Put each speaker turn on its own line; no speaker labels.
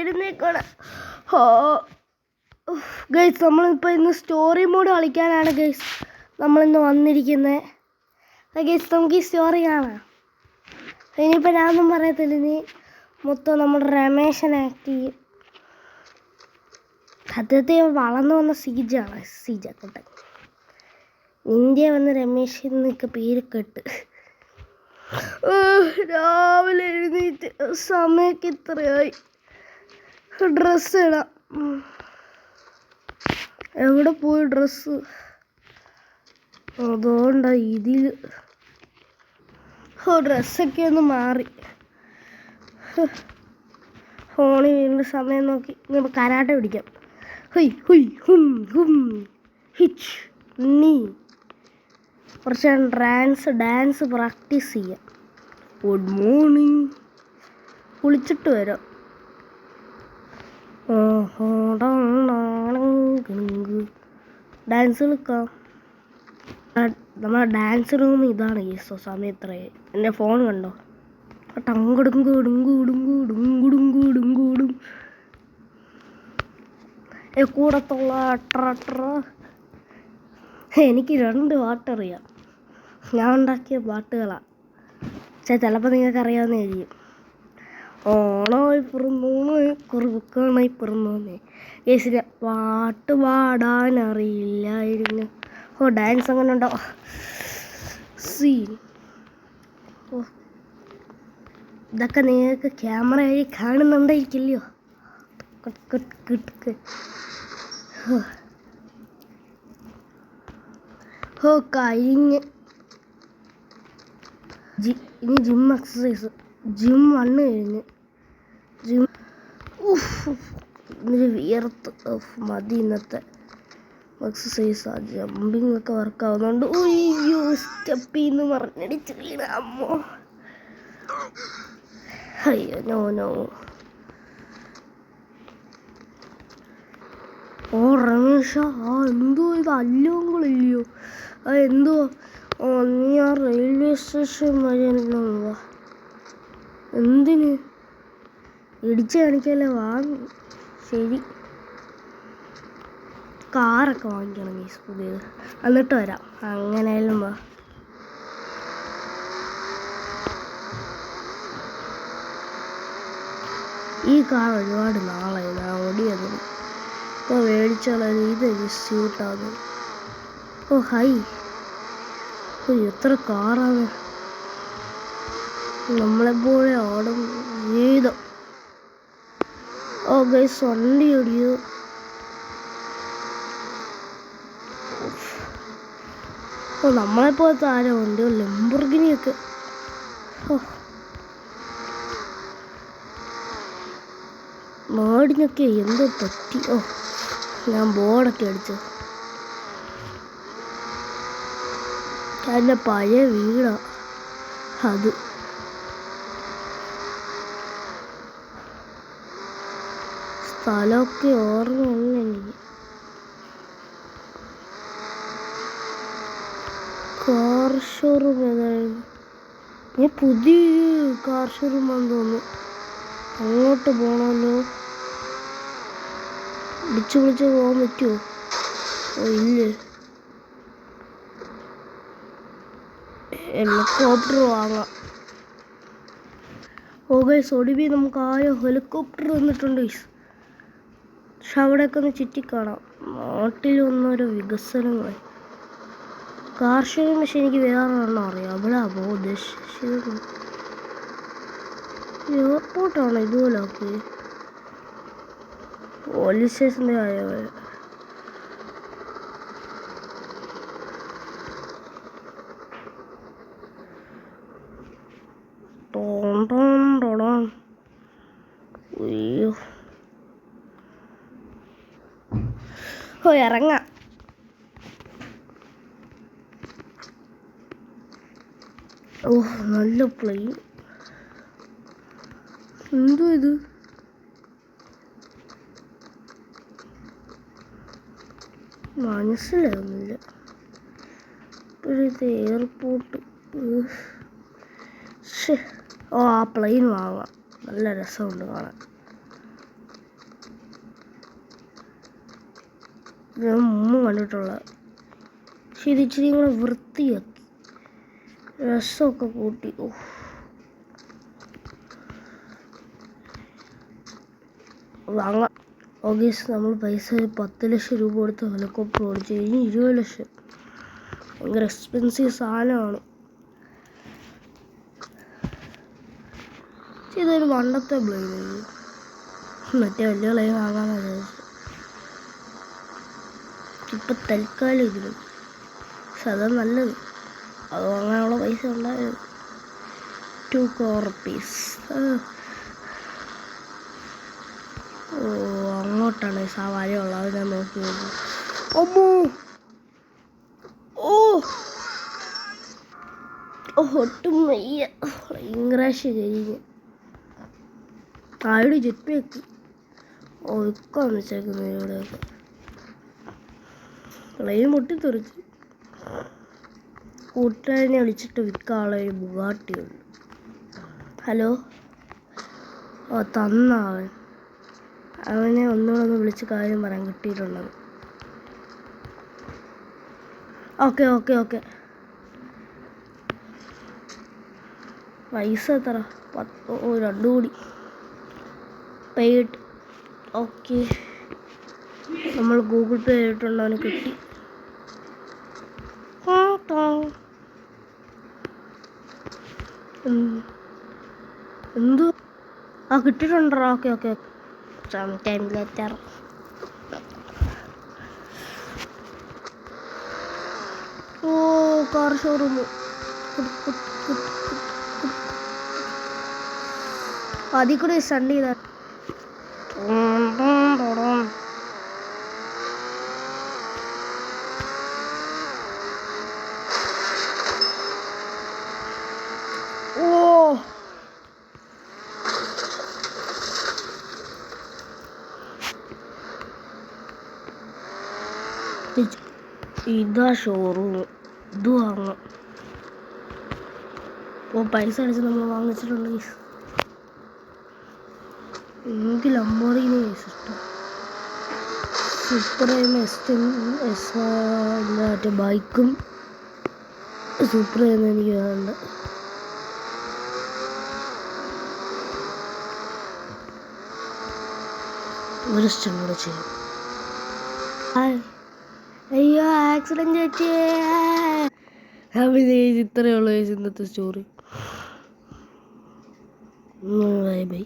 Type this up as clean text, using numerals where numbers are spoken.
എഴുന്നേക്കണം. Guys നമ്മളിപ്പോൾ ഇന്ന് story mode കളിക്കാനാണ് guys നമ്മളിന്ന് വന്നിരിക്കുന്നത്. ഗൈസ് നമുക്ക് ഈ സ്റ്റോറി കാണാം. ഇനിയിപ്പോൾ ഞാനൊന്നും പറയത്തില്ല, ഇനി മൊത്തം നമ്മുടെ രമേശൻ ആക്ട് ചെയ്യും. സത്യത്തെ വളർന്നു വന്ന സീജാണ്, സീജക്കുട്ടൻ. ഇന്ത്യ വന്ന് രമേശ് എന്നൊക്കെ പേര് കേട്ട് രാവിലെ എഴുന്നേറ്റ് സമയമൊക്കെ ഇത്രയായി. ഡ്രസ്സ് ഇടാം. എവിടെ പോയി ഡ്രസ്സ്? അതുകൊണ്ടാ ഇതിൽ ഡ്രസ്സൊക്കെ ഒന്ന് മാറി. ഫോണിൽ വീണ്ടും സമയം നോക്കി നമുക്ക് കരാട്ടെ പിടിക്കാം. ഹുയ് ഹുയ് ഹും ഹും ഹിച്ച് നീ. കുറച്ച് ഡാൻസ് പ്രാക്ടീസ് ചെയ്യാം. Good morning. കുളിച്ചിട്ട് വരാം. ഡാൻസ് കളിക്കാം. നമ്മളെ ഡാൻസ് റൂം ഇതാണ്. ഈ സമയം ഇത്രയായി. എൻ്റെ ഫോൺ കണ്ടോ? കൂടത്തുള്ള എനിക്ക് 2 പാട്ടറിയാം. ഞാൻ ഉണ്ടാക്കിയ പാട്ടുകളാണ്. ചിലപ്പോൾ നിങ്ങൾക്ക് അറിയാവുന്നതായിരിക്കും. ഓണായി പിറന്നോണേ കുറുക്കാണായി പിറന്നോന്നേ. യേശുവിന് പാട്ട് പാടാൻ അറിയില്ലായിരുന്നു. ഡാൻസ് അങ്ങനെ ഉണ്ടോ? സീൻ. ഇതൊക്കെ നിങ്ങൾക്ക് ക്യാമറ വഴി കാണുന്നുണ്ടായിരിക്കില്ലയോ? കഴിഞ്ഞ് ഇനി ജിം എക്സസൈസ്. ജിം 1 കഴിഞ്ഞ്. ഇന്നൊരു വിയർത്ത് മതി. ഇന്നത്തെ എക്സസൈസാ. ജമ്പിങ് ഒക്കെ വർക്കാവുന്നുണ്ട്. അയ്യോ, സ്റ്റെപ്പിന്ന് പറഞ്ഞടിച്ച് വീണ. അമ്മോ, അയ്യോ, നോ. രമേശ, എന്തോ ഇത് അല്ലോങ്ങളില്ലയോ? എന്തോ നീ ആ റെയിൽവേ സ്റ്റേഷൻ വരെ വാ. എന്തിന് ഇടിച്ച് കാണിക്കല്ലേ? വാങ്ങി. ശരി, കാറൊക്കെ വാങ്ങിക്കണം മീസ് പുതിയത്. എന്നിട്ട് വരാം. അങ്ങനെയായാലും വാ. ഈ കാർ ഒരുപാട് നാളായി ഞാൻ ഓടിയതിന്. ഇപ്പോൾ മേടിച്ചാൽ ഇതൊരു സ്യൂട്ടാകും. ഹൈ, എത്ര കാറാണ്. നമ്മളെപ്പോലെ ഓടും ജീവിതം. ഗൈസ്, വണ്ടി ഓടിയോ? നമ്മളെപ്പോലത്തെ ആരോ ഉണ്ട്. ലംബോർഗിനിയൊക്കെ. നാടിനൊക്കെ എന്തോ പറ്റി. ഞാൻ ബോർഡൊക്കെ അടിച്ചു. എൻ്റെ പഴയ വീടാ അത്. സ്ഥലമൊക്കെ ഓർമ്മയില്ല എനിക്ക്. കാർ ഷോറൂം ഏതായിരുന്നു? ഞാൻ പുതിയ കാർ ഷോറൂമാണെന്ന് തോന്നുന്നു. അങ്ങോട്ട് പോകണമല്ലോ. വിളിച്ച് പോകാൻ പറ്റുമോ? ഇല്ലേ. ഹെലികോപ്റ്റർ വാങ്ങാം. ഗൈസ്, ഒടുവിൽ നമുക്ക് ആരോ ഹെലികോപ്റ്റർ വന്നിട്ടുണ്ട് ഗൈസ്. പക്ഷെ അവിടെയൊക്കെ ഒന്ന് ചുറ്റിക്കാണാം. നാട്ടിലൊന്നോരോ വികസനങ്ങൾ. കാർഷികം. പക്ഷെ എനിക്ക് വേറെ ഒരെണ്ണം അറിയാം. അവിടെ ഉദ്ദേശിച്ചത് എയർപോർട്ടാണ്. ഇതുപോലെ ആക്കി പോലീസ് സ്റ്റേഷൻ്റെ കാര്യങ്ങൾ. ഇറങ്ങാം. നല്ല പ്ലെയിൻ. എന്തോ ഇത്? മനസ്സിലാവുന്നില്ല. ഇപ്പോഴത്തെ എയർപോർട്ട്. ആ പ്ലെയിൻ വാങ്ങാം. നല്ല രസമുണ്ട് കാണാൻ. ഞാൻ മുമ്പ് കണ്ടിട്ടുള്ള. പക്ഷെ ഇത് ഇച്ചിരി കൂടെ വൃത്തിയാക്കി രസമൊക്കെ കൂട്ടി. വാങ്ങാം. ഓഗീസ് നമ്മൾ പൈസ ഒരു 10 ലക്ഷം രൂപ കൊടുത്ത് ഹെലികോപ്റ്റർ ഓടിച്ചു കഴിഞ്ഞ് 20 ലക്ഷം. ഭയങ്കര എക്സ്പെൻസീവ് സാധനമാണ്. ഇതൊരു പണ്ടത്തെ ബ്ലെയിൻ, മറ്റേ വലിയ ബ്ലെയിൻ വാങ്ങാമെന്ന് വിചാരിച്ചു. ഇപ്പം തൽക്കാലം ഇതിലും പക്ഷെ അതാ നല്ലത്. അത് വാങ്ങാനുള്ള പൈസ ഉണ്ടായത് 2 crore rupees. അങ്ങോട്ടാണ് സവാരിയുള്ളത്. അത് ഞാൻ നോക്കി നോക്കി. ഒട്ടും വയ്യ. ഇംഗ്രാഷ് കഴിഞ്ഞ് താഴെ ജെറ്റ് പാക്ക് ഒഴുക്കാന്ന് വെച്ചേക്കുന്നത്. ഇവിടെയൊക്കെ പ്ലെയിൻ പൊട്ടിത്തെറിച്ച്. കൂട്ടുകാരനെ വിളിച്ചിട്ട് വിൽക്കാനുള്ള ഒരു ബുഗാട്ടിയുണ്ട്. ഹലോ. തന്ന അവനെ ഒന്നുകൂടെ ഒന്ന് വിളിച്ച് കാര്യം പറയാൻ കിട്ടിയിട്ടുള്ളത്. Okay okay okay. പൈസ എത്ര? 2 കോടി പെയ്ഡ്. ഓക്കെ, നമ്മൾ ഗൂഗിൾ പേ ചെയ്തിട്ടുണ്ട്. അവന് കിട്ടി. എന്തോ കിട്ടിയിട്ടുണ്ടോ? Okay okay. Some time later. Car showroom. അതിൽ കൂടെ സൺഡേ ചെയ്താൽ ഇതാ ഷോറൂം. ഇത് വാങ്ങാം. പൈസ അടിച്ച് നമ്മൾ വാങ്ങിച്ചിട്ടുണ്ട്. എനിക്ക് ലംബോർഗിനി ഇഷ്ടം. സൂപ്പർ മറ്റേ ബൈക്കും സൂപ്പർ എനിക്ക് വേണ്ട. ഒരു ഇഷ്ടം കൂടെ ചെയ്യും. അയ്യോ, ആക്സിഡന്റ് പറ്റിയേ. ഇത്രയേ ഉള്ളൂ ഇന്നത്തെ സ്റ്റോറി. Bye bye.